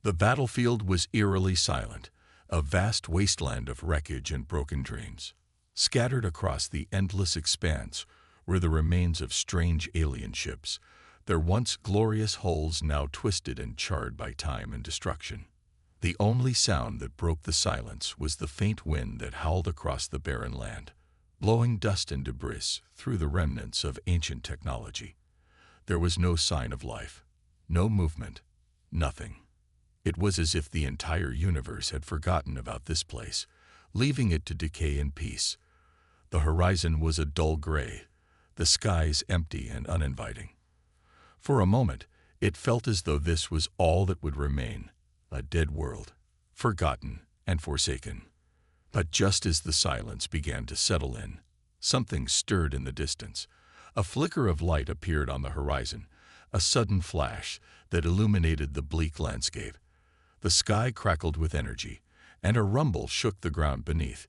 The battlefield was eerily silent, a vast wasteland of wreckage and broken dreams. Scattered across the endless expanse were the remains of strange alien ships, their once glorious hulls now twisted and charred by time and destruction. The only sound that broke the silence was the faint wind that howled across the barren land, blowing dust and debris through the remnants of ancient technology. There was no sign of life, no movement, nothing. It was as if the entire universe had forgotten about this place, leaving it to decay in peace. The horizon was a dull gray, the skies empty and uninviting. For a moment, it felt as though this was all that would remain, a dead world, forgotten and forsaken. But just as the silence began to settle in, something stirred in the distance. A flicker of light appeared on the horizon, a sudden flash that illuminated the bleak landscape. The sky crackled with energy, and a rumble shook the ground beneath.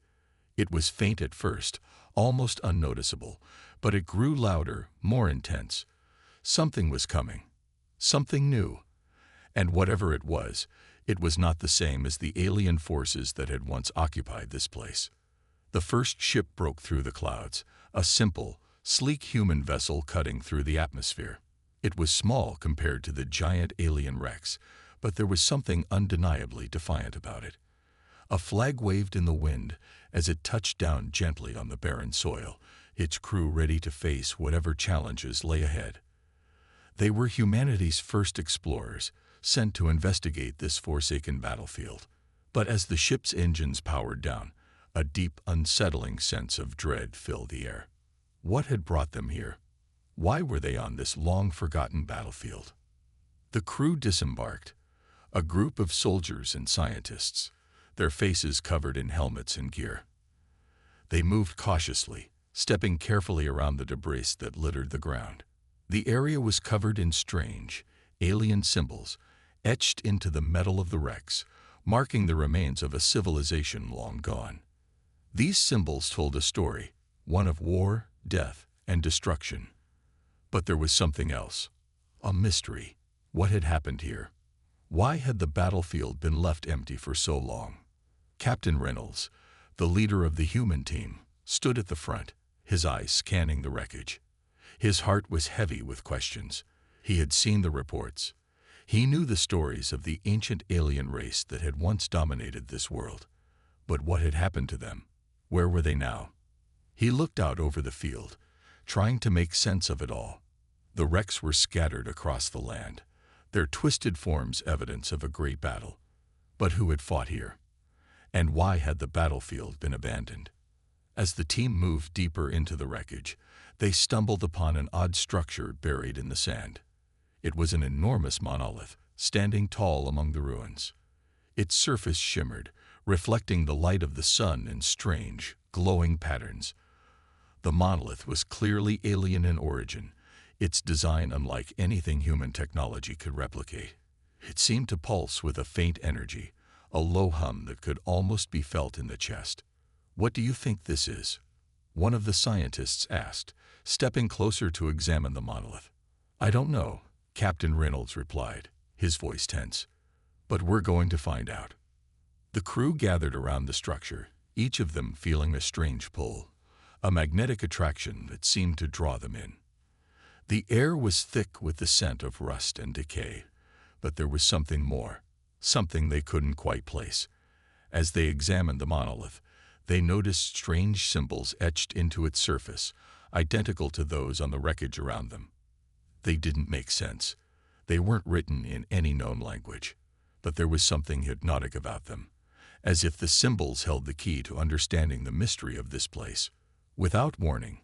It was faint at first, almost unnoticeable, but it grew louder, more intense. Something was coming, something new. And whatever it was not the same as the alien forces that had once occupied this place. The first ship broke through the clouds, a simple, sleek human vessel cutting through the atmosphere. It was small compared to the giant alien wrecks, but there was something undeniably defiant about it. A flag waved in the wind as it touched down gently on the barren soil, its crew ready to face whatever challenges lay ahead. They were humanity's first explorers, sent to investigate this forsaken battlefield. But as the ship's engines powered down, a deep, unsettling sense of dread filled the air. What had brought them here? Why were they on this long-forgotten battlefield? The crew disembarked, a group of soldiers and scientists, their faces covered in helmets and gear. They moved cautiously, stepping carefully around the debris that littered the ground. The area was covered in strange, alien symbols, etched into the metal of the wrecks, marking the remains of a civilization long gone. These symbols told a story, one of war, death, and destruction. But there was something else, a mystery. What had happened here? Why had the battlefield been left empty for so long? Captain Reynolds, the leader of the human team, stood at the front, his eyes scanning the wreckage. His heart was heavy with questions. He had seen the reports. He knew the stories of the ancient alien race that had once dominated this world. But what had happened to them? Where were they now? He looked out over the field, trying to make sense of it all. The wrecks were scattered across the land, their twisted forms evidence of a great battle. But who had fought here? And why had the battlefield been abandoned? As the team moved deeper into the wreckage, they stumbled upon an odd structure buried in the sand. It was an enormous monolith, standing tall among the ruins. Its surface shimmered, reflecting the light of the sun in strange, glowing patterns. The monolith was clearly alien in origin, its design unlike anything human technology could replicate. It seemed to pulse with a faint energy, a low hum that could almost be felt in the chest. "What do you think this is?" one of the scientists asked, stepping closer to examine the monolith. "I don't know," Captain Reynolds replied, his voice tense. "But we're going to find out." The crew gathered around the structure, each of them feeling a strange pull, a magnetic attraction that seemed to draw them in. The air was thick with the scent of rust and decay, but there was something more, something they couldn't quite place. As they examined the monolith, they noticed strange symbols etched into its surface, identical to those on the wreckage around them. They didn't make sense. They weren't written in any known language, but there was something hypnotic about them, as if the symbols held the key to understanding the mystery of this place. Without warning,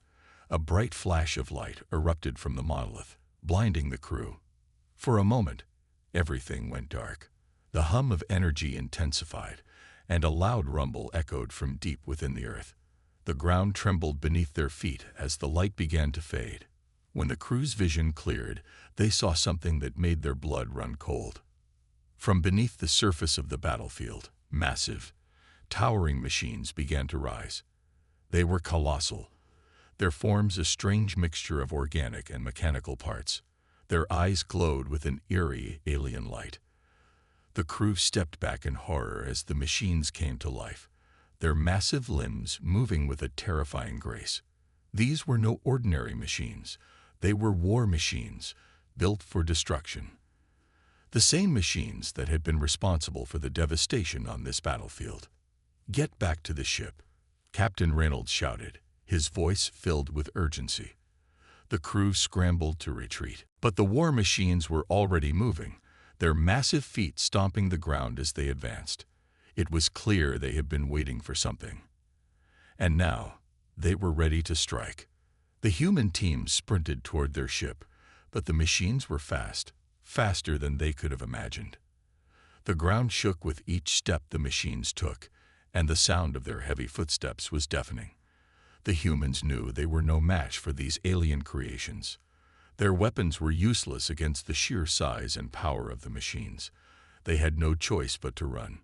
a bright flash of light erupted from the monolith, blinding the crew. For a moment, everything went dark. The hum of energy intensified, and a loud rumble echoed from deep within the earth. The ground trembled beneath their feet as the light began to fade. When the crew's vision cleared, they saw something that made their blood run cold. From beneath the surface of the battlefield, massive, towering machines began to rise. They were colossal, their forms a strange mixture of organic and mechanical parts. Their eyes glowed with an eerie alien light. The crew stepped back in horror as the machines came to life, their massive limbs moving with a terrifying grace. These were no ordinary machines. They were war machines, built for destruction. The same machines that had been responsible for the devastation on this battlefield. "Get back to the ship," Captain Reynolds shouted, his voice filled with urgency. The crew scrambled to retreat, but the war machines were already moving, their massive feet stomping the ground as they advanced. It was clear they had been waiting for something. And now, they were ready to strike. The human team sprinted toward their ship, but the machines were fast, faster than they could have imagined. The ground shook with each step the machines took, and the sound of their heavy footsteps was deafening. The humans knew they were no match for these alien creations. Their weapons were useless against the sheer size and power of the machines. They had no choice but to run.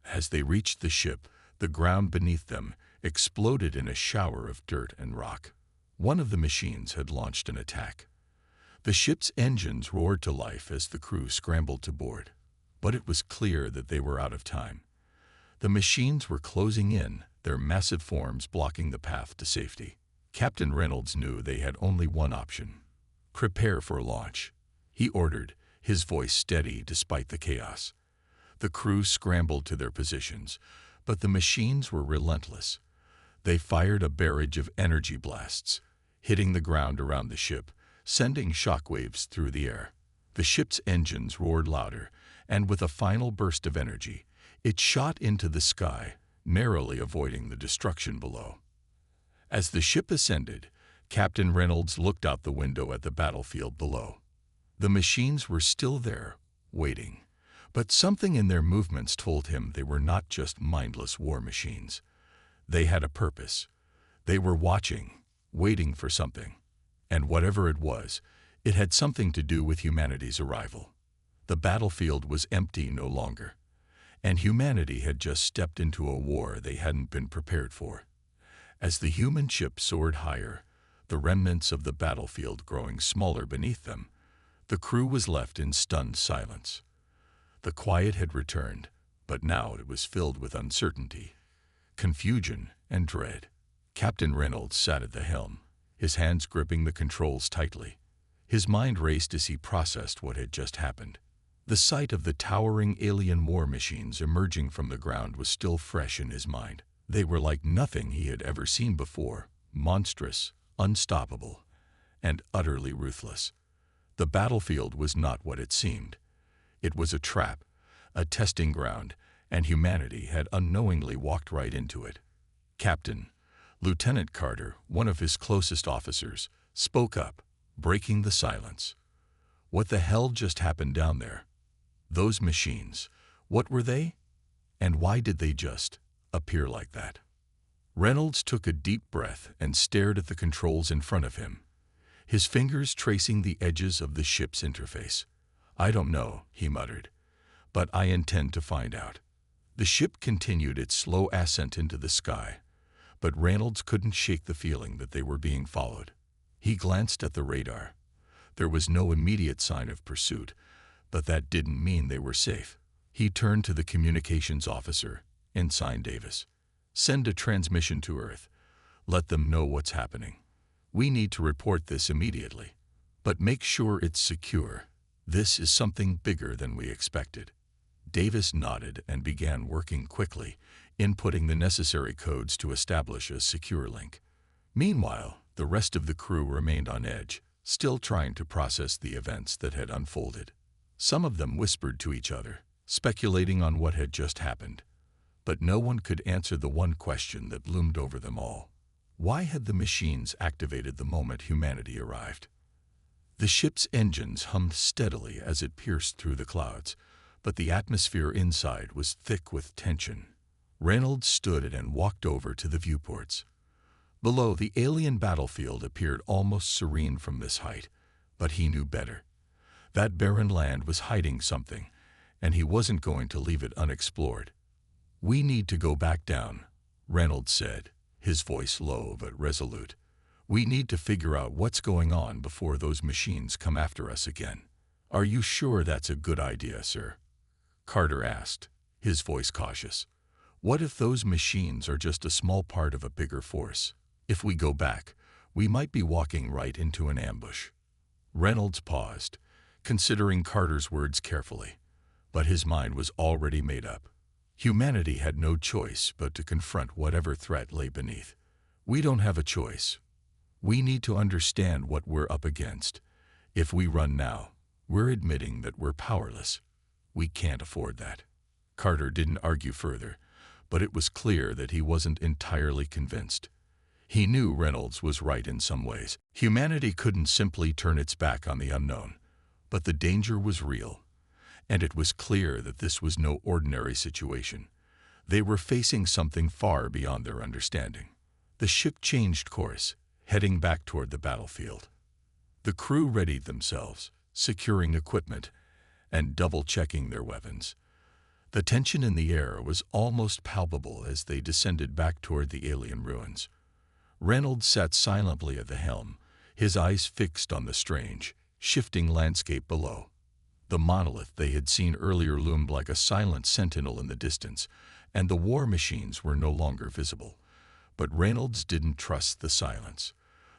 As they reached the ship, the ground beneath them exploded in a shower of dirt and rock. One of the machines had launched an attack. The ship's engines roared to life as the crew scrambled to board. But it was clear that they were out of time. The machines were closing in, their massive forms blocking the path to safety. Captain Reynolds knew they had only one option. "Prepare for launch," he ordered, his voice steady despite the chaos. The crew scrambled to their positions, but the machines were relentless. They fired a barrage of energy blasts, hitting the ground around the ship, sending shockwaves through the air. The ship's engines roared louder, and with a final burst of energy, it shot into the sky, narrowly avoiding the destruction below. As the ship ascended, Captain Reynolds looked out the window at the battlefield below. The machines were still there, waiting, but something in their movements told him they were not just mindless war machines. They had a purpose. They were watching, waiting for something. And whatever it was, it had something to do with humanity's arrival. The battlefield was empty no longer, and humanity had just stepped into a war they hadn't been prepared for. As the human ship soared higher, the remnants of the battlefield growing smaller beneath them, the crew was left in stunned silence. The quiet had returned, but now it was filled with uncertainty, confusion, and dread. Captain Reynolds sat at the helm, his hands gripping the controls tightly. His mind raced as he processed what had just happened. The sight of the towering alien war machines emerging from the ground was still fresh in his mind. They were like nothing he had ever seen before, monstrous, unstoppable, and utterly ruthless. The battlefield was not what it seemed. It was a trap, a testing ground, and humanity had unknowingly walked right into it. Captain, Lieutenant Carter, one of his closest officers, spoke up, breaking the silence. "What the hell just happened down there? Those machines, what were they? And why did they just appear like that?" Reynolds took a deep breath and stared at the controls in front of him, his fingers tracing the edges of the ship's interface. "I don't know," he muttered, "but I intend to find out." The ship continued its slow ascent into the sky, but Reynolds couldn't shake the feeling that they were being followed. He glanced at the radar. There was no immediate sign of pursuit, but that didn't mean they were safe. He turned to the communications officer, Ensign Davis. "Send a transmission to Earth. Let them know what's happening. We need to report this immediately. But make sure it's secure. This is something bigger than we expected." Davis nodded and began working quickly, inputting the necessary codes to establish a secure link. Meanwhile, the rest of the crew remained on edge, still trying to process the events that had unfolded. Some of them whispered to each other, speculating on what had just happened. But no one could answer the one question that loomed over them all. Why had the machines activated the moment humanity arrived? The ship's engines hummed steadily as it pierced through the clouds, but the atmosphere inside was thick with tension. Reynolds stood and walked over to the viewports. Below, the alien battlefield appeared almost serene from this height, but he knew better. That barren land was hiding something, and he wasn't going to leave it unexplored. "We need to go back down," Reynolds said, his voice low but resolute. "We need to figure out what's going on before those machines come after us again." "Are you sure that's a good idea, sir?" Carter asked, his voice cautious. "What if those machines are just a small part of a bigger force? If we go back, we might be walking right into an ambush." Reynolds paused, considering Carter's words carefully, but his mind was already made up. Humanity had no choice but to confront whatever threat lay beneath. "We don't have a choice. We need to understand what we're up against. If we run now, we're admitting that we're powerless. We can't afford that." Carter didn't argue further, but it was clear that he wasn't entirely convinced. He knew Reynolds was right in some ways. Humanity couldn't simply turn its back on the unknown, but the danger was real, and it was clear that this was no ordinary situation. They were facing something far beyond their understanding. The ship changed course, heading back toward the battlefield. The crew readied themselves, securing equipment and double-checking their weapons. The tension in the air was almost palpable as they descended back toward the alien ruins. Reynolds sat silently at the helm, his eyes fixed on the strange, shifting landscape below. The monolith they had seen earlier loomed like a silent sentinel in the distance, and the war machines were no longer visible. But Reynolds didn't trust the silence.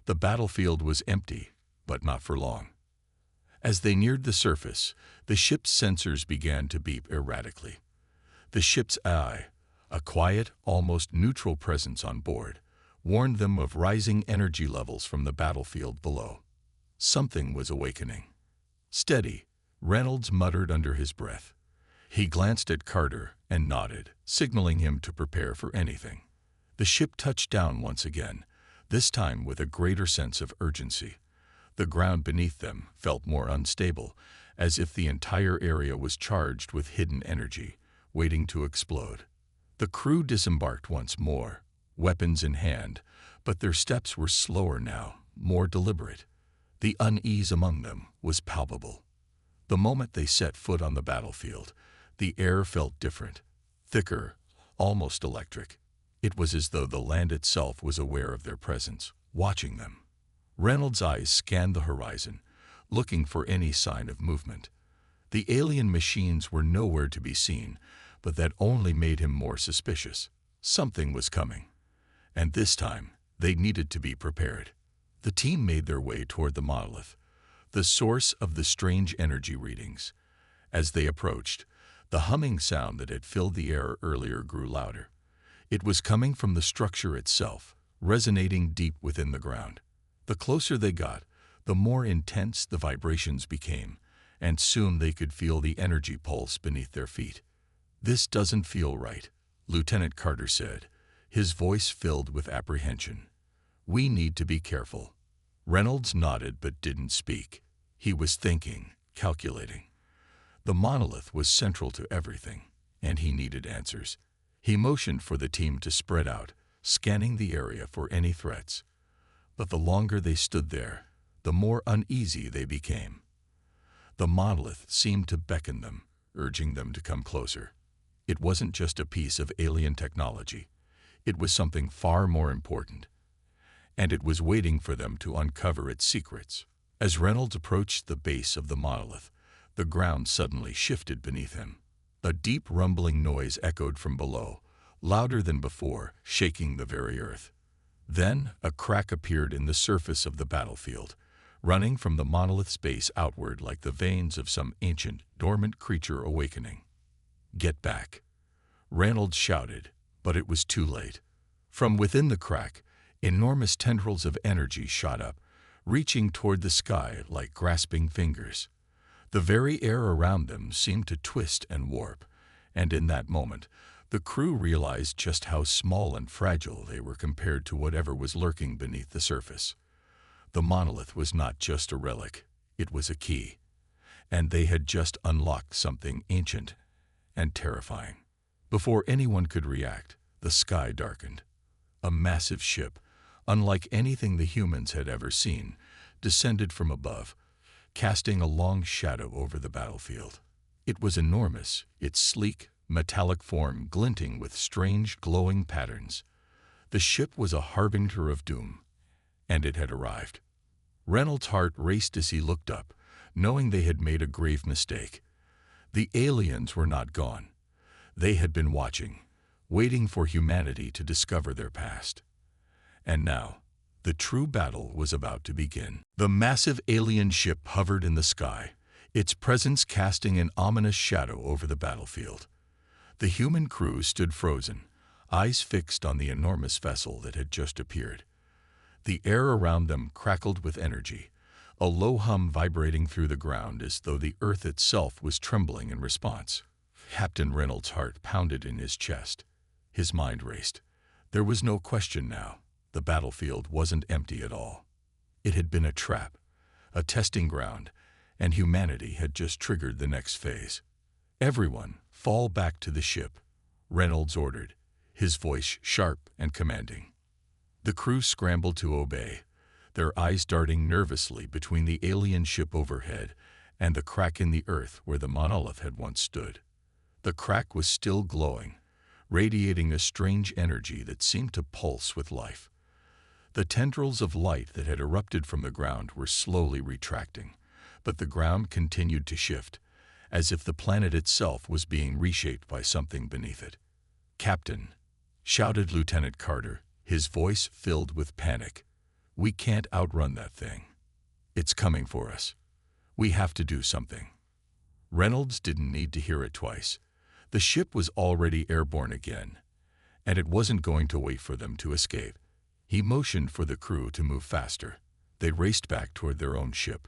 The battlefield was empty, but not for long. As they neared the surface, the ship's sensors began to beep erratically. The ship's eye, a quiet, almost neutral presence on board, warned them of rising energy levels from the battlefield below. Something was awakening. "Steady," Reynolds muttered under his breath. He glanced at Carter and nodded, signaling him to prepare for anything. The ship touched down once again, this time with a greater sense of urgency. The ground beneath them felt more unstable, as if the entire area was charged with hidden energy, waiting to explode. The crew disembarked once more, weapons in hand, but their steps were slower now, more deliberate. The unease among them was palpable. The moment they set foot on the battlefield, the air felt different, thicker, almost electric. It was as though the land itself was aware of their presence, watching them. Reynolds' eyes scanned the horizon, looking for any sign of movement. The alien machines were nowhere to be seen, but that only made him more suspicious. Something was coming, and this time they needed to be prepared. The team made their way toward the monolith, the source of the strange energy readings. As they approached, the humming sound that had filled the air earlier grew louder. It was coming from the structure itself, resonating deep within the ground. The closer they got, the more intense the vibrations became, and soon they could feel the energy pulse beneath their feet. "This doesn't feel right," Lieutenant Carter said, his voice filled with apprehension. "We need to be careful." Reynolds nodded but didn't speak. He was thinking, calculating. The monolith was central to everything, and he needed answers. He motioned for the team to spread out, scanning the area for any threats. But the longer they stood there, the more uneasy they became. The monolith seemed to beckon them, urging them to come closer. It wasn't just a piece of alien technology. It was something far more important, and it was waiting for them to uncover its secrets. As Reynolds approached the base of the monolith, the ground suddenly shifted beneath him. A deep rumbling noise echoed from below, louder than before, shaking the very earth. Then a crack appeared in the surface of the battlefield, running from the monolith's base outward like the veins of some ancient, dormant creature awakening. "Get back," Reynolds shouted, but it was too late. From within the crack, enormous tendrils of energy shot up, reaching toward the sky like grasping fingers. The very air around them seemed to twist and warp, and in that moment, the crew realized just how small and fragile they were compared to whatever was lurking beneath the surface. The monolith was not just a relic, it was a key, and they had just unlocked something ancient and terrifying. Before anyone could react, the sky darkened. A massive ship, unlike anything the humans had ever seen, descended from above, casting a long shadow over the battlefield. It was enormous, its sleek, metallic form glinting with strange, glowing patterns. The ship was a harbinger of doom, and it had arrived. Reynolds' heart raced as he looked up, knowing they had made a grave mistake. The aliens were not gone. They had been watching, waiting for humanity to discover their past. And now, the true battle was about to begin. The massive alien ship hovered in the sky, its presence casting an ominous shadow over the battlefield. The human crew stood frozen, eyes fixed on the enormous vessel that had just appeared. The air around them crackled with energy, a low hum vibrating through the ground as though the earth itself was trembling in response. Captain Reynolds' heart pounded in his chest. His mind raced. There was no question now. The battlefield wasn't empty at all. It had been a trap, a testing ground, and humanity had just triggered the next phase. "Everyone, fall back to the ship," Reynolds ordered, his voice sharp and commanding. The crew scrambled to obey, their eyes darting nervously between the alien ship overhead and the crack in the earth where the monolith had once stood. The crack was still glowing, radiating a strange energy that seemed to pulse with life. The tendrils of light that had erupted from the ground were slowly retracting, but the ground continued to shift, as if the planet itself was being reshaped by something beneath it. "Captain," shouted Lieutenant Carter, his voice filled with panic, "we can't outrun that thing. It's coming for us. We have to do something." Reynolds didn't need to hear it twice. The ship was already airborne again, and it wasn't going to wait for them to escape. He motioned for the crew to move faster. They raced back toward their own ship,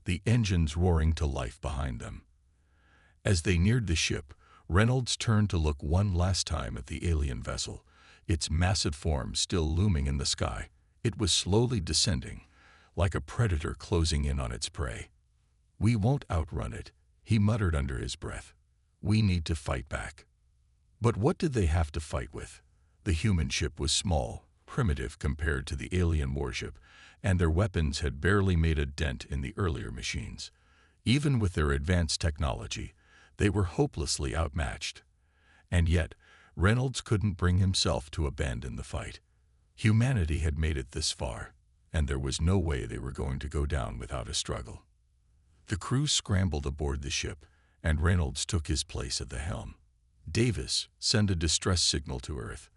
the engines roaring to life behind them. As they neared the ship, Reynolds turned to look one last time at the alien vessel, its massive form still looming in the sky. It was slowly descending, like a predator closing in on its prey. "We won't outrun it," he muttered under his breath. "We need to fight back." But what did they have to fight with? The human ship was small, primitive compared to the alien warship, and their weapons had barely made a dent in the earlier machines. Even with their advanced technology, they were hopelessly outmatched. And yet, Reynolds couldn't bring himself to abandon the fight. Humanity had made it this far, and there was no way they were going to go down without a struggle. The crew scrambled aboard the ship, and Reynolds took his place at the helm. "Davis, send a distress signal to Earth.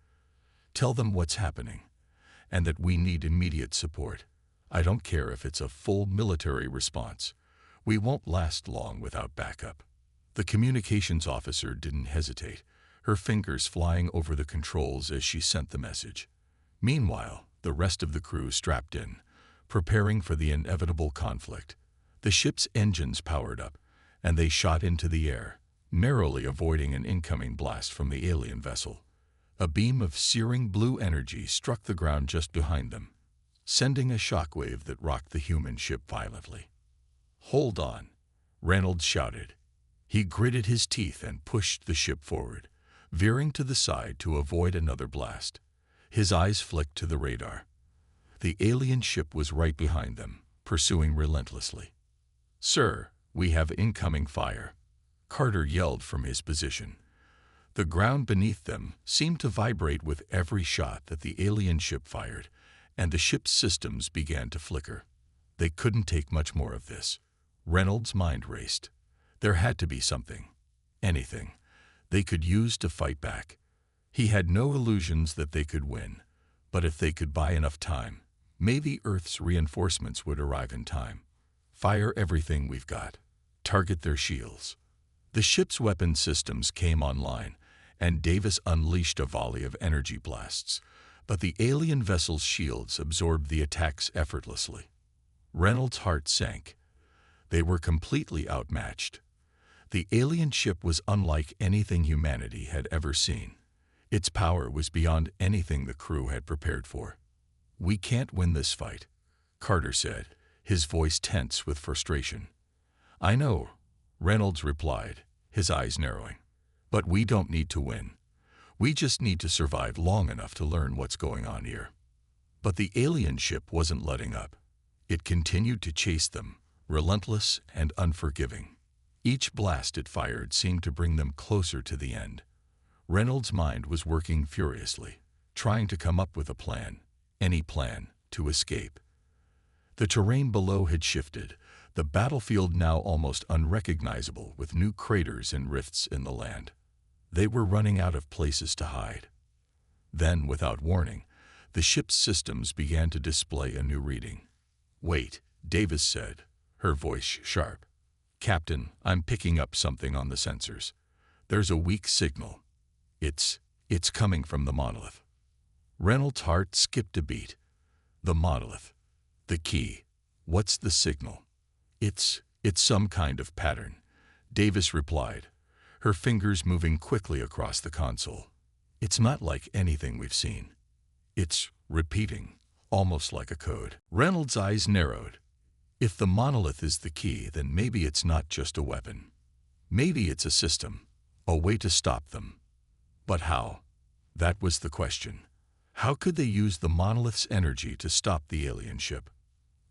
Tell them what's happening, and that we need immediate support. I don't care if it's a full military response. We won't last long without backup." The communications officer didn't hesitate, her fingers flying over the controls as she sent the message. Meanwhile, the rest of the crew strapped in, preparing for the inevitable conflict. The ship's engines powered up, and they shot into the air, narrowly avoiding an incoming blast from the alien vessel. A beam of searing blue energy struck the ground just behind them, sending a shockwave that rocked the human ship violently. "Hold on," Reynolds shouted. He gritted his teeth and pushed the ship forward, veering to the side to avoid another blast. His eyes flicked to the radar. The alien ship was right behind them, pursuing relentlessly. "Sir, we have incoming fire," Carter yelled from his position. The ground beneath them seemed to vibrate with every shot that the alien ship fired, and the ship's systems began to flicker. They couldn't take much more of this. Reynolds' mind raced. There had to be something, anything, they could use to fight back. He had no illusions that they could win, but if they could buy enough time, maybe Earth's reinforcements would arrive in time. "Fire everything we've got. Target their shields." The ship's weapon systems came online, and Davis unleashed a volley of energy blasts, but the alien vessel's shields absorbed the attacks effortlessly. Reynolds' heart sank. They were completely outmatched. The alien ship was unlike anything humanity had ever seen. Its power was beyond anything the crew had prepared for. "We can't win this fight," Carter said, his voice tense with frustration. "I know," Reynolds replied, his eyes narrowing. "But we don't need to win. We just need to survive long enough to learn what's going on here." But the alien ship wasn't letting up. It continued to chase them, relentless and unforgiving. Each blast it fired seemed to bring them closer to the end. Reynolds' mind was working furiously, trying to come up with a plan, any plan, to escape. The terrain below had shifted, the battlefield now almost unrecognizable with new craters and rifts in the land. They were running out of places to hide. Then, without warning, the ship's systems began to display a new reading. "Wait," Davis said, her voice sharp. "Captain, I'm picking up something on the sensors. There's a weak signal. It's coming from the monolith." Reynolds' heart skipped a beat. The monolith. The key. What's the signal? It's some kind of pattern," Davis replied, her fingers moving quickly across the console. "It's not like anything we've seen. It's repeating, almost like a code." Reynolds' eyes narrowed. If the monolith is the key, then maybe it's not just a weapon. Maybe it's a system, a way to stop them. But how? That was the question. How could they use the monolith's energy to stop the alien ship?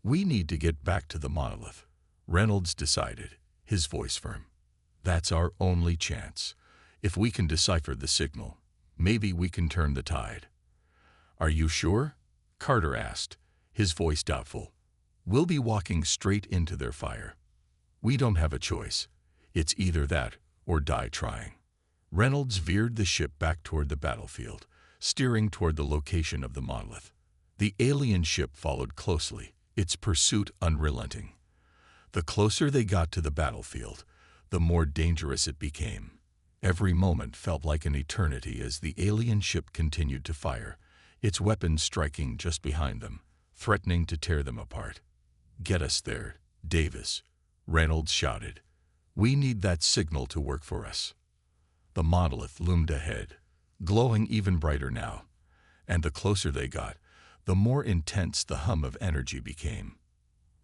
"We need to get back to the monolith," Reynolds decided, his voice firm. "That's our only chance. If we can decipher the signal, maybe we can turn the tide." "Are you sure?" Carter asked, his voice doubtful. "We'll be walking straight into their fire. We don't have a choice. It's either that or die trying." Reynolds veered the ship back toward the battlefield, steering toward the location of the monolith. The alien ship followed closely, its pursuit unrelenting. The closer they got to the battlefield, the more dangerous it became. Every moment felt like an eternity as the alien ship continued to fire, its weapons striking just behind them, threatening to tear them apart. "Get us there, Davis," Reynolds shouted. "We need that signal to work for us." The monolith loomed ahead, glowing even brighter now, and the closer they got, the more intense the hum of energy became.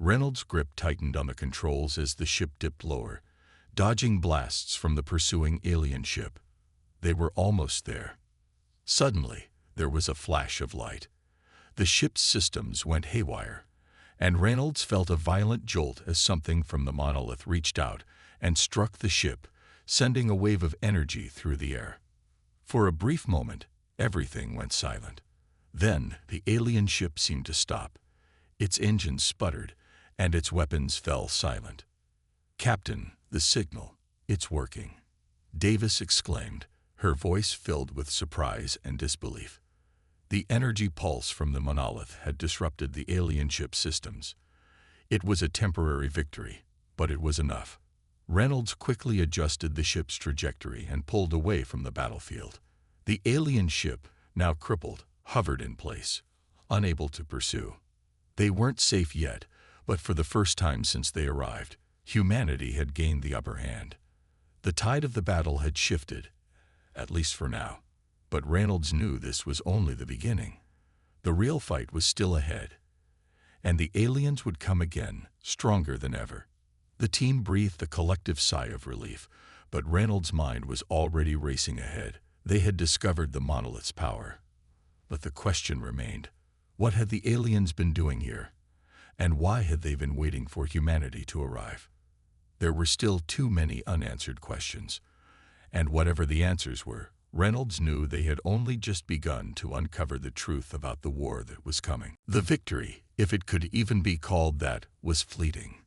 Reynolds' grip tightened on the controls as the ship dipped lower, dodging blasts from the pursuing alien ship. They were almost there. Suddenly, there was a flash of light. The ship's systems went haywire, and Reynolds felt a violent jolt as something from the monolith reached out and struck the ship, sending a wave of energy through the air. For a brief moment, everything went silent. Then, the alien ship seemed to stop. Its engines sputtered, and its weapons fell silent. "Captain, the signal. It's working," Davis exclaimed, her voice filled with surprise and disbelief. The energy pulse from the monolith had disrupted the alien ship's systems. It was a temporary victory, but it was enough. Reynolds quickly adjusted the ship's trajectory and pulled away from the battlefield. The alien ship, now crippled, hovered in place, unable to pursue. They weren't safe yet, but for the first time since they arrived, humanity had gained the upper hand. The tide of the battle had shifted, at least for now. But Reynolds knew this was only the beginning. The real fight was still ahead, and the aliens would come again, stronger than ever. The team breathed a collective sigh of relief, but Reynolds' mind was already racing ahead. They had discovered the monolith's power. But the question remained, what had the aliens been doing here? And why had they been waiting for humanity to arrive? There were still too many unanswered questions, and whatever the answers were, Reynolds knew they had only just begun to uncover the truth about the war that was coming. The victory, if it could even be called that, was fleeting.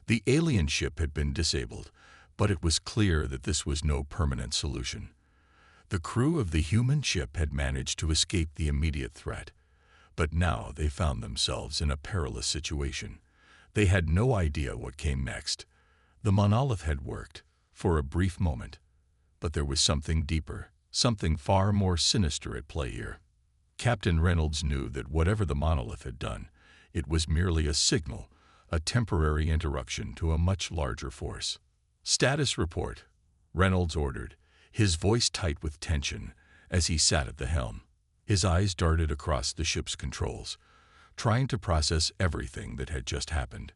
The alien ship had been disabled, but it was clear that this was no permanent solution. The crew of the human ship had managed to escape the immediate threat, but now they found themselves in a perilous situation. They had no idea what came next. The monolith had worked, for a brief moment, but there was something deeper, something far more sinister at play here. Captain Reynolds knew that whatever the monolith had done, it was merely a signal, a temporary interruption to a much larger force. "Status report," Reynolds ordered, his voice tight with tension as he sat at the helm. His eyes darted across the ship's controls, trying to process everything that had just happened.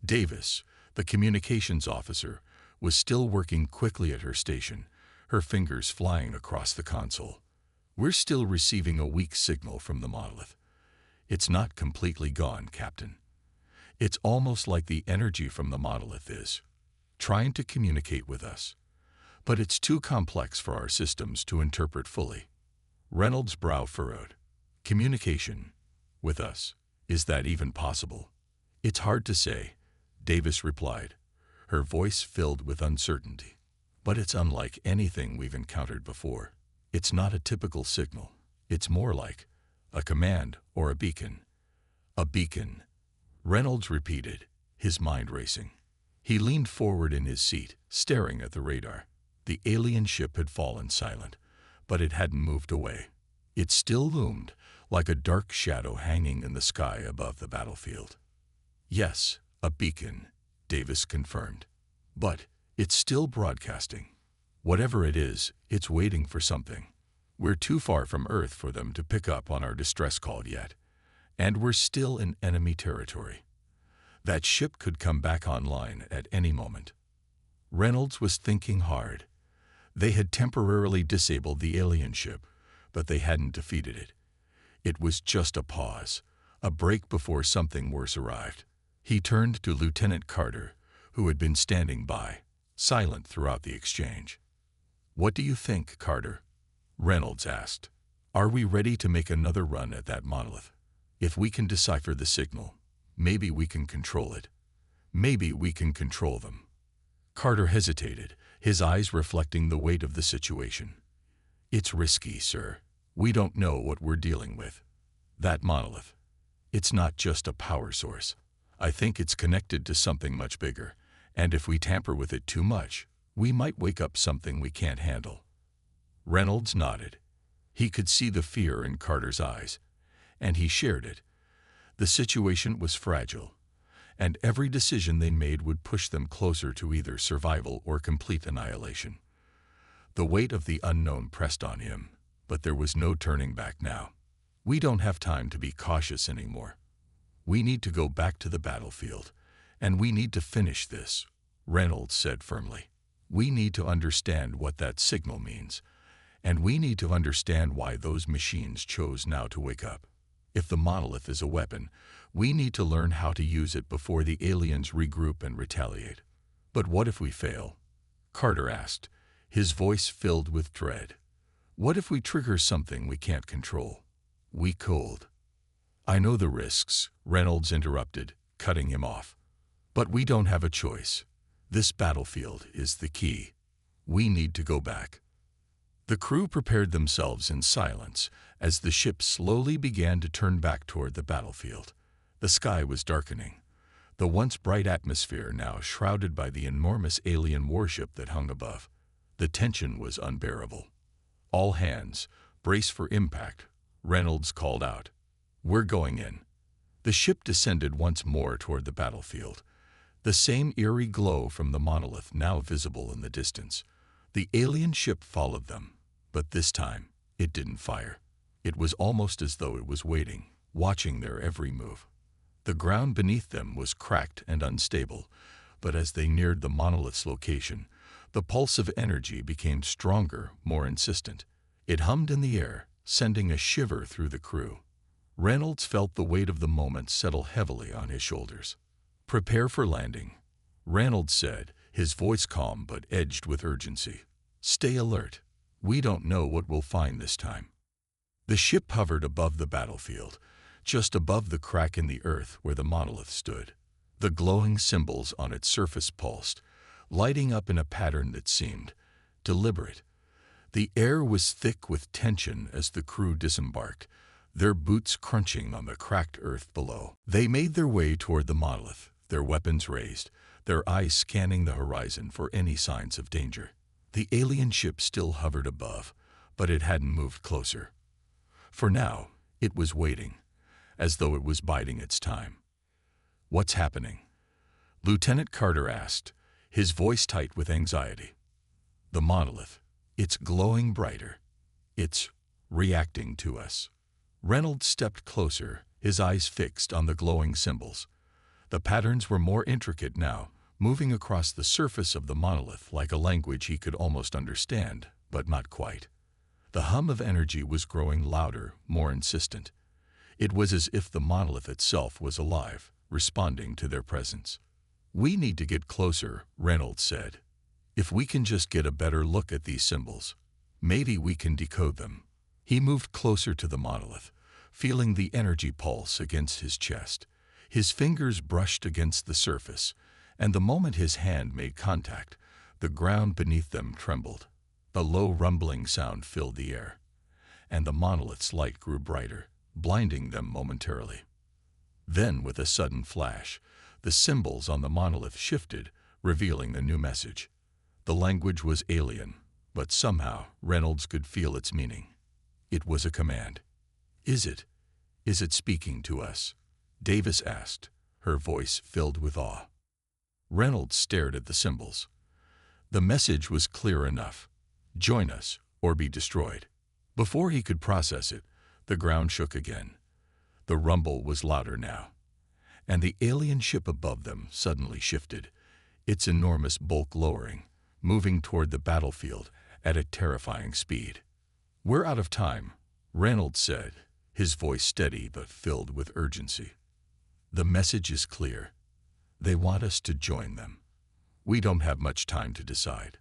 Davis, the communications officer, was still working quickly at her station, her fingers flying across the console. "We're still receiving a weak signal from the monolith. It's not completely gone, Captain. It's almost like the energy from the monolith is trying to communicate with us. But it's too complex for our systems to interpret fully." Reynolds' brow furrowed. "Communication with us, is that even possible?" "It's hard to say," Davis replied, her voice filled with uncertainty. "But it's unlike anything we've encountered before. It's not a typical signal. It's more like a command or a beacon." "A beacon," Reynolds repeated, his mind racing. He leaned forward in his seat, staring at the radar. The alien ship had fallen silent, but it hadn't moved away. It still loomed, like a dark shadow hanging in the sky above the battlefield. "Yes, a beacon," Davis confirmed. "But it's still broadcasting. Whatever it is, it's waiting for something. We're too far from Earth for them to pick up on our distress call yet, and we're still in enemy territory. That ship could come back online at any moment." Reynolds was thinking hard. They had temporarily disabled the alien ship, but they hadn't defeated it. It was just a pause, a break before something worse arrived. He turned to Lieutenant Carter, who had been standing by, silent throughout the exchange. "What do you think, Carter?" Reynolds asked. "Are we ready to make another run at that monolith? If we can decipher the signal, maybe we can control it. Maybe we can control them." Carter hesitated, his eyes reflecting the weight of the situation. "It's risky, sir. We don't know what we're dealing with. That monolith, it's not just a power source. I think it's connected to something much bigger, and if we tamper with it too much, we might wake up something we can't handle." Reynolds nodded. He could see the fear in Carter's eyes, and he shared it. The situation was fragile, and every decision they made would push them closer to either survival or complete annihilation. The weight of the unknown pressed on him, but there was no turning back now. "We don't have time to be cautious anymore. We need to go back to the battlefield, and we need to finish this," Reynolds said firmly. "We need to understand what that signal means, and we need to understand why those machines chose now to wake up. If the monolith is a weapon, we need to learn how to use it before the aliens regroup and retaliate." "But what if we fail?" Carter asked, his voice filled with dread. "What if we trigger something we can't control? We cold." "I know the risks," Reynolds interrupted, cutting him off. "But we don't have a choice. This battlefield is the key. We need to go back." The crew prepared themselves in silence as the ship slowly began to turn back toward the battlefield. The sky was darkening, the once bright atmosphere now shrouded by the enormous alien warship that hung above. The tension was unbearable. "All hands, brace for impact," Reynolds called out. "We're going in." The ship descended once more toward the battlefield, the same eerie glow from the monolith now visible in the distance. The alien ship followed them, but this time it didn't fire. It was almost as though it was waiting, watching their every move. The ground beneath them was cracked and unstable, but as they neared the monolith's location, the pulse of energy became stronger, more insistent. It hummed in the air, sending a shiver through the crew. Reynolds felt the weight of the moment settle heavily on his shoulders. "Prepare for landing," Reynolds said, his voice calm but edged with urgency. "Stay alert. We don't know what we'll find this time." The ship hovered above the battlefield, just above the crack in the earth where the monolith stood. The glowing symbols on its surface pulsed, lighting up in a pattern that seemed deliberate. The air was thick with tension as the crew disembarked, their boots crunching on the cracked earth below. They made their way toward the monolith, their weapons raised, their eyes scanning the horizon for any signs of danger. The alien ship still hovered above, but it hadn't moved closer. For now, it was waiting, as though it was biding its time. "What's happening?" Lieutenant Carter asked, his voice tight with anxiety. "The monolith. It's glowing brighter. It's reacting to us." Reynolds stepped closer, his eyes fixed on the glowing symbols. The patterns were more intricate now, moving across the surface of the monolith like a language he could almost understand, but not quite. The hum of energy was growing louder, more insistent. It was as if the monolith itself was alive, responding to their presence. "We need to get closer," Reynolds said. "If we can just get a better look at these symbols, maybe we can decode them." He moved closer to the monolith, feeling the energy pulse against his chest. His fingers brushed against the surface, And the moment his hand made contact, the ground beneath them trembled. A low rumbling sound filled the air, and the monolith's light grew brighter, blinding them momentarily. Then, with a sudden flash, the symbols on the monolith shifted, revealing a new message. The language was alien, but somehow Reynolds could feel its meaning. It was a command. Is it speaking to us?" Davis asked, her voice filled with awe. Reynolds stared at the symbols. The message was clear enough. Join us, or be destroyed. Before he could process it, the ground shook again. The rumble was louder now, and the alien ship above them suddenly shifted, its enormous bulk lowering, moving toward the battlefield at a terrifying speed. "We're out of time," Reynolds said, his voice steady but filled with urgency. "The message is clear. They want us to join them. We don't have much time to decide,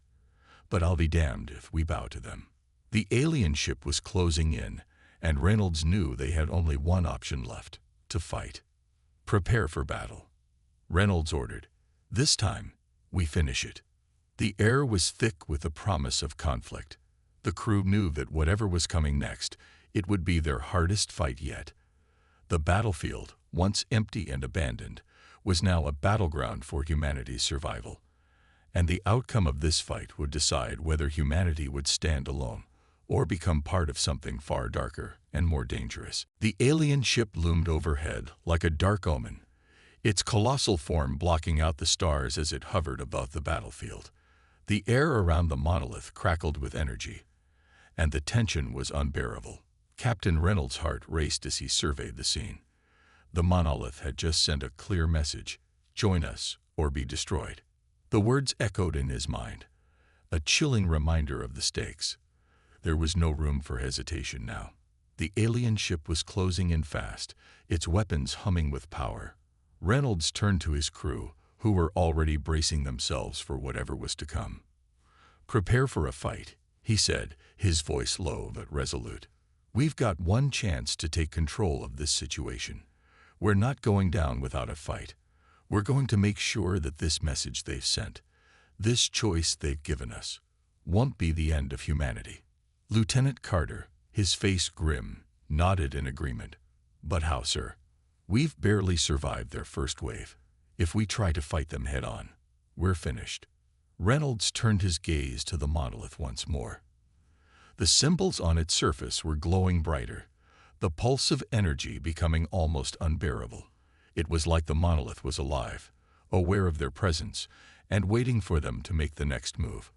but I'll be damned if we bow to them." The alien ship was closing in, and Reynolds knew they had only one option left: to fight. "Prepare for battle," Reynolds ordered. "This time, we finish it." The air was thick with the promise of conflict. The crew knew that whatever was coming next, it would be their hardest fight yet. The battlefield, once empty and abandoned, was now a battleground for humanity's survival. And the outcome of this fight would decide whether humanity would stand alone or become part of something far darker and more dangerous. The alien ship loomed overhead like a dark omen, its colossal form blocking out the stars as it hovered above the battlefield. The air around the monolith crackled with energy, and the tension was unbearable. Captain Reynolds' heart raced as he surveyed the scene. The monolith had just sent a clear message: join us or be destroyed. The words echoed in his mind, a chilling reminder of the stakes. There was no room for hesitation now. The alien ship was closing in fast, its weapons humming with power. Reynolds turned to his crew, who were already bracing themselves for whatever was to come. "Prepare for a fight," he said, his voice low but resolute. "We've got one chance to take control of this situation. We're not going down without a fight. We're going to make sure that this message they've sent, this choice they've given us, won't be the end of humanity." Lieutenant Carter, his face grim, nodded in agreement. "But how, sir? We've barely survived their first wave. If we try to fight them head-on, we're finished." Reynolds turned his gaze to the monolith once more. The symbols on its surface were glowing brighter, the pulse of energy becoming almost unbearable. It was like the monolith was alive, aware of their presence, and waiting for them to make the next move.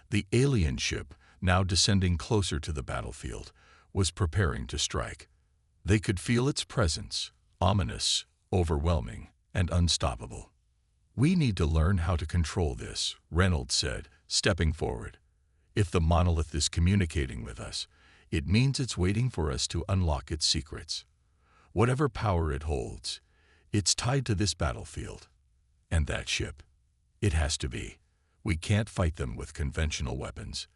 The alien ship, now descending closer to the battlefield, was preparing to strike. They could feel its presence, ominous, overwhelming, and unstoppable. "We need to learn how to control this," Reynolds said, stepping forward. "If the monolith is communicating with us, it means it's waiting for us to unlock its secrets. Whatever power it holds, it's tied to this battlefield. And that ship. It has to be. We can't fight them with conventional weapons,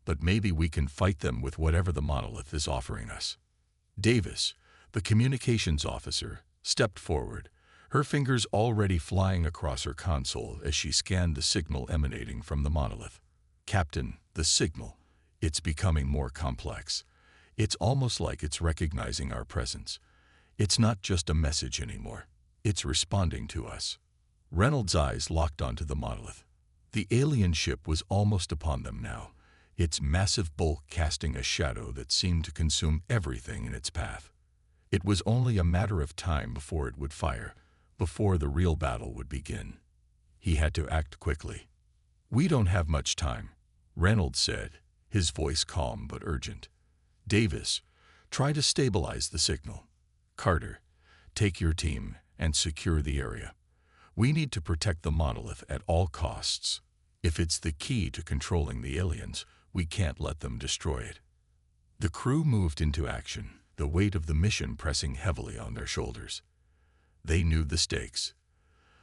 but maybe we can fight them with whatever the monolith is offering us." Davis, the communications officer, stepped forward, her fingers already flying across her console as she scanned the signal emanating from the monolith. "Captain, the signal. It's becoming more complex. It's almost like it's recognizing our presence. It's not just a message anymore. It's responding to us." Reynolds' eyes locked onto the monolith. The alien ship was almost upon them now, its massive bulk casting a shadow that seemed to consume everything in its path. It was only a matter of time before it would fire, before the real battle would begin. He had to act quickly. "We don't have much time," Reynolds said, his voice calm but urgent. "Davis, try to stabilize the signal. Carter, take your team and secure the area. We need to protect the monolith at all costs. If it's the key to controlling the aliens, we can't let them destroy it." The crew moved into action, the weight of the mission pressing heavily on their shoulders. They knew the stakes.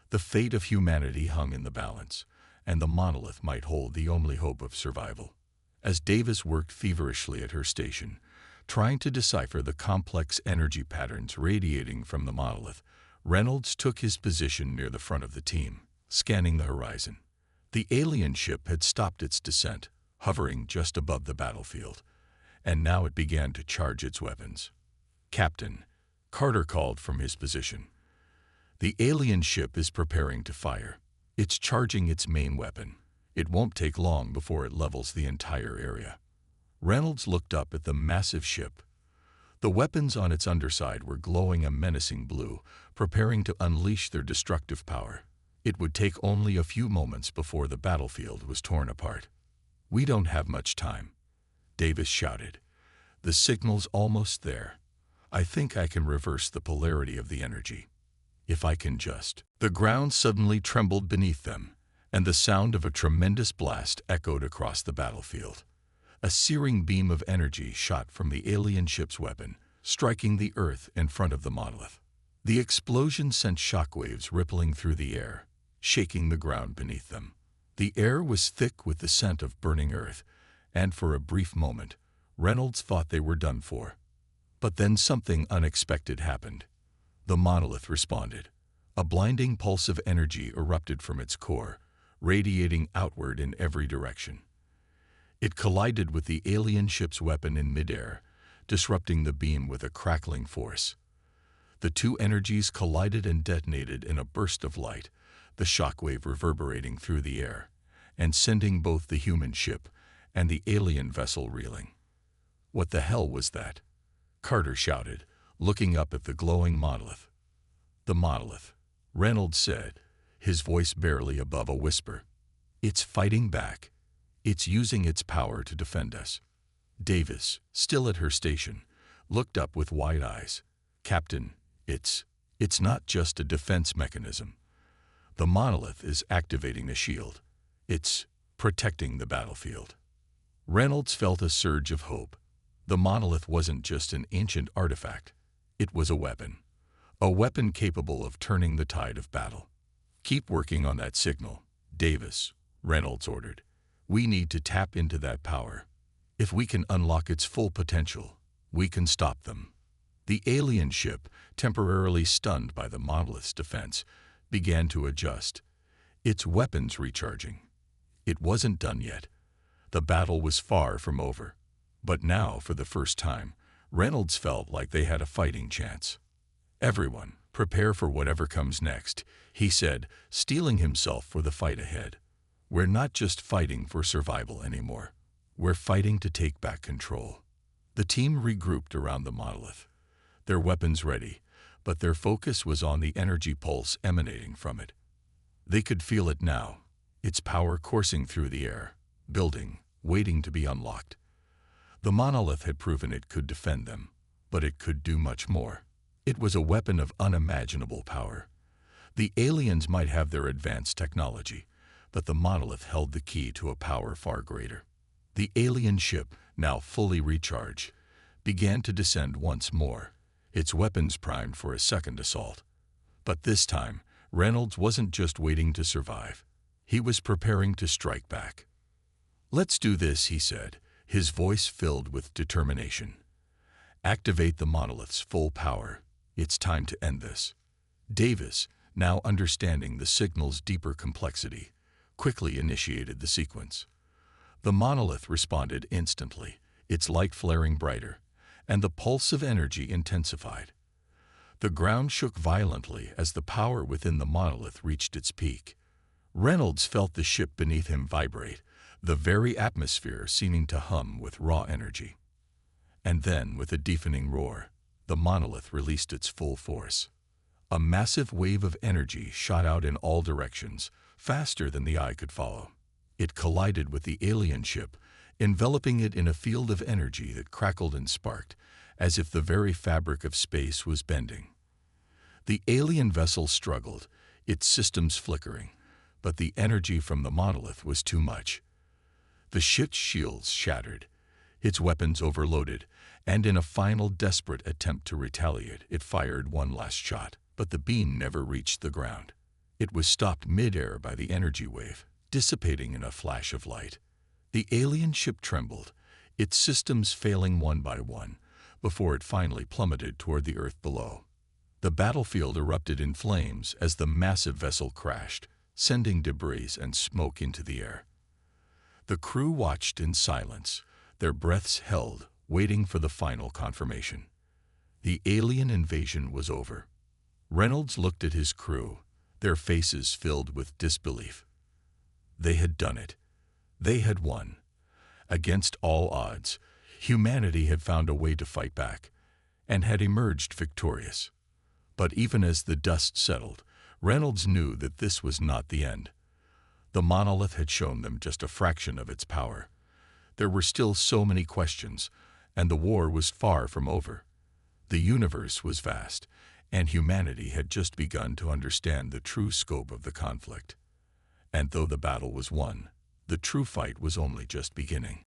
The fate of humanity hung in the balance, and the monolith might hold the only hope of survival. As Davis worked feverishly at her station, trying to decipher the complex energy patterns radiating from the monolith, Reynolds took his position near the front of the team. scanning the horizon. The alien ship had stopped its descent, hovering just above the battlefield, and now it began to charge its weapons. "Captain," Carter called from his position. "The alien ship is preparing to fire. It's charging its main weapon. It won't take long before it levels the entire area." Reynolds looked up at the massive ship. The weapons on its underside were glowing a menacing blue, preparing to unleash their destructive power. It would take only a few moments before the battlefield was torn apart. "We don't have much time," Davis shouted. "The signal's almost there. I think I can reverse the polarity of the energy. If I can just..." The ground suddenly trembled beneath them, and the sound of a tremendous blast echoed across the battlefield. A searing beam of energy shot from the alien ship's weapon, striking the earth in front of the monolith. The explosion sent shockwaves rippling through the air, shaking the ground beneath them. The air was thick with the scent of burning earth, and for a brief moment, Reynolds thought they were done for. But then something unexpected happened. The monolith responded. A blinding pulse of energy erupted from its core, radiating outward in every direction. It collided with the alien ship's weapon in midair, disrupting the beam with a crackling force. The two energies collided and detonated in a burst of light, the shockwave reverberating through the air, and sending both the human ship and the alien vessel reeling. "What the hell was that?" Carter shouted, looking up at the glowing monolith. "The monolith," Reynolds said, his voice barely above a whisper. "It's fighting back. It's using its power to defend us." Davis, still at her station, looked up with wide eyes. "Captain, it's not just a defense mechanism. The monolith is activating a shield. It's protecting the battlefield." Reynolds felt a surge of hope. The monolith wasn't just an ancient artifact. It was a weapon capable of turning the tide of battle. "Keep working on that signal, Davis," Reynolds ordered. "We need to tap into that power. If we can unlock its full potential, we can stop them." The alien ship, temporarily stunned by the monolith's defense, began to adjust, its weapons recharging. It wasn't done yet. The battle was far from over. But now, for the first time, Reynolds felt like they had a fighting chance. "Everyone, prepare for whatever comes next," he said, steeling himself for the fight ahead. "We're not just fighting for survival anymore. We're fighting to take back control." The team regrouped around the monolith, their weapons ready, but their focus was on the energy pulse emanating from it. They could feel it now, its power coursing through the air, building, waiting to be unlocked. The monolith had proven it could defend them, but it could do much more. It was a weapon of unimaginable power. The aliens might have their advanced technology, but the monolith held the key to a power far greater. The alien ship, now fully recharged, began to descend once more, its weapons primed for a second assault. But this time, Reynolds wasn't just waiting to survive. He was preparing to strike back. "Let's do this," he said, his voice filled with determination. "Activate the monolith's full power. It's time to end this." Davis, now understanding the signal's deeper complexity, quickly initiated the sequence. The monolith responded instantly, its light flaring brighter, and the pulse of energy intensified. The ground shook violently as the power within the monolith reached its peak. Reynolds felt the ship beneath him vibrate, the very atmosphere seeming to hum with raw energy. And then, with a deafening roar, the monolith released its full force. A massive wave of energy shot out in all directions, faster than the eye could follow. It collided with the alien ship, enveloping it in a field of energy that crackled and sparked, as if the very fabric of space was bending. The alien vessel struggled, its systems flickering, but the energy from the monolith was too much. The ship's shields shattered, its weapons overloaded, and in a final desperate attempt to retaliate, it fired one last shot, but the beam never reached the ground. It was stopped mid-air by the energy wave, dissipating in a flash of light. The alien ship trembled, its systems failing one by one, before it finally plummeted toward the earth below. The battlefield erupted in flames as the massive vessel crashed, sending debris and smoke into the air. The crew watched in silence, their breaths held, waiting for the final confirmation. The alien invasion was over. Reynolds looked at his crew, their faces filled with disbelief. They had done it. They had won. Against all odds, humanity had found a way to fight back, and had emerged victorious. But even as the dust settled, Reynolds knew that this was not the end. The monolith had shown them just a fraction of its power. There were still so many questions, and the war was far from over. The universe was vast, and humanity had just begun to understand the true scope of the conflict. And though the battle was won, the true fight was only just beginning.